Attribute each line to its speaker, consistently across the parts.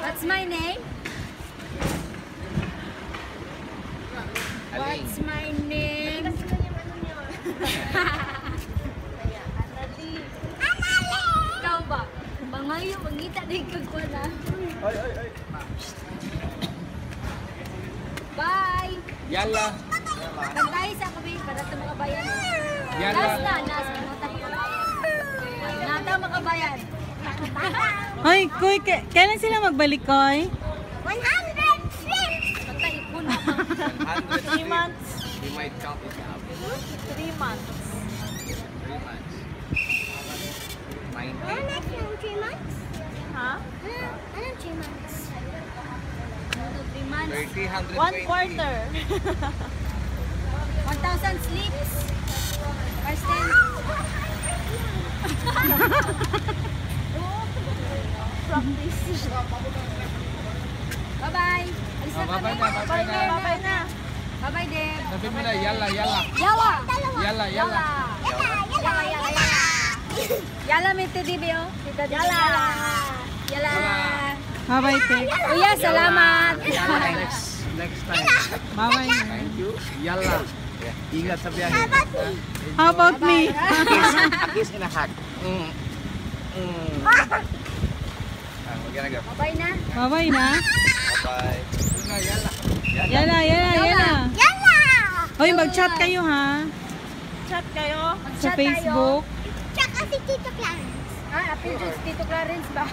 Speaker 1: What's my name? What's my name? Ikaw ba? Bangayo, mangita din ko na. Bye!
Speaker 2: Yalla!
Speaker 1: Bantay sa kami para sa mga bayan.
Speaker 2: Yalla!
Speaker 1: Last na. Nata makabayan.
Speaker 3: Hoy, Koy, kailan sila magbalik, Koy?
Speaker 1: 100 Patay po na.
Speaker 2: 3 months. We might count it up.
Speaker 3: 3 months.
Speaker 2: 3 months. 90.
Speaker 1: 3 months?
Speaker 3: Ha?
Speaker 1: 3 months? 3 months?
Speaker 2: 30, 120.
Speaker 3: 1 quarter.
Speaker 1: 1,000 sleeps? First time?
Speaker 3: Practice.
Speaker 1: Bye-bye! Alis na kami.
Speaker 2: Bye-bye na.
Speaker 3: Bye na.
Speaker 1: Bye-bye, Deb.
Speaker 2: Sabi mo na, yalla, yalla.
Speaker 1: Yala!
Speaker 2: Yalla, yalla.
Speaker 1: Yala! Yala, may tedibyo. Yala! Yala!
Speaker 3: Bye-bye, Te.
Speaker 1: Kuya, salamat!
Speaker 2: Next time.
Speaker 3: Bye-bye.
Speaker 2: Thank you. Yalla. Ingat sa biyahe.
Speaker 3: How about me?
Speaker 2: A kiss and a hug. Magana.
Speaker 1: Bye na.
Speaker 3: Bye-bye na.
Speaker 2: Bye. Yalla.
Speaker 3: Yala, yala, yala.
Speaker 1: Yala!
Speaker 3: Hoy, mag-chat kayo, ha?
Speaker 4: Chat kayo?
Speaker 3: Sa Facebook.
Speaker 1: Tsaka si Tito Clarence. Apil dyan si Tito Clarence ba?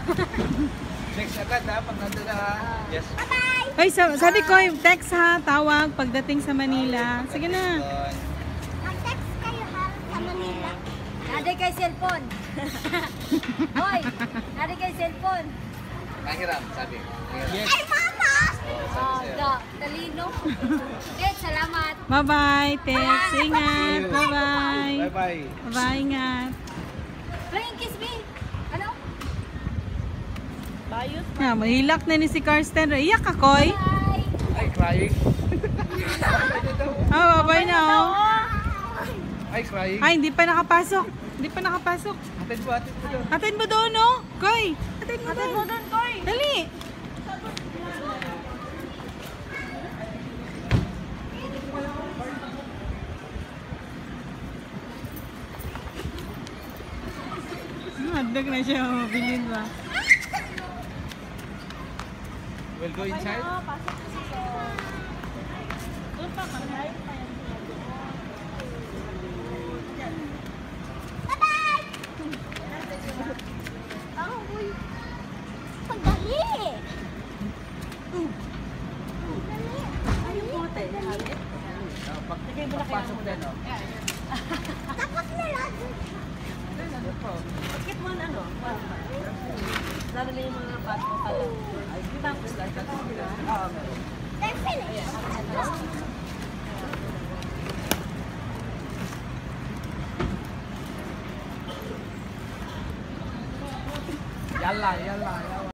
Speaker 2: Next agad ha, pag nandun na ha. Yes.
Speaker 1: Bye-bye!
Speaker 3: Hoy, sabi ko, text ha, tawag pagdating sa Manila. Sige na.
Speaker 1: Mag-text kayo ha sa Manila. Naday kay cellphone. Hoy! Naday kay cellphone.
Speaker 2: Mahiram, sabi. Yes.
Speaker 1: Ay, mama!
Speaker 2: Sabi sa'yo.
Speaker 1: Talino. Okay, salamat.
Speaker 3: Bye-bye, Tex. Ingat. Bye-bye.
Speaker 2: Bye-bye.
Speaker 3: Bye-bye, ingat.
Speaker 1: Playing kiss me. Ano?
Speaker 4: Bayot.
Speaker 3: Mahilak na ni si Karsten. Iyak ka, Koy.
Speaker 1: Bye!
Speaker 2: Ay, crying.
Speaker 3: Bye-bye na, oh.
Speaker 2: Ay, crying.
Speaker 3: Ay, hindi pa nakapasok. Hindi pa nakapasok.
Speaker 2: Atid mo doon.
Speaker 3: Atin mo doon, no? Koy, atin mo doon.
Speaker 4: Koy.
Speaker 3: Dali. Hadlag na siya, mabilin ba?
Speaker 2: We'll go inside.
Speaker 4: Doon pa man.
Speaker 1: Pagdali!
Speaker 2: Pagpasok din, no?
Speaker 1: Tapos na lang.
Speaker 4: Bakit mo na ano? Lalo na yung mga pat mo pala. Ay, di ba ang gusto?
Speaker 1: They're finished.
Speaker 2: Yalla, yalla.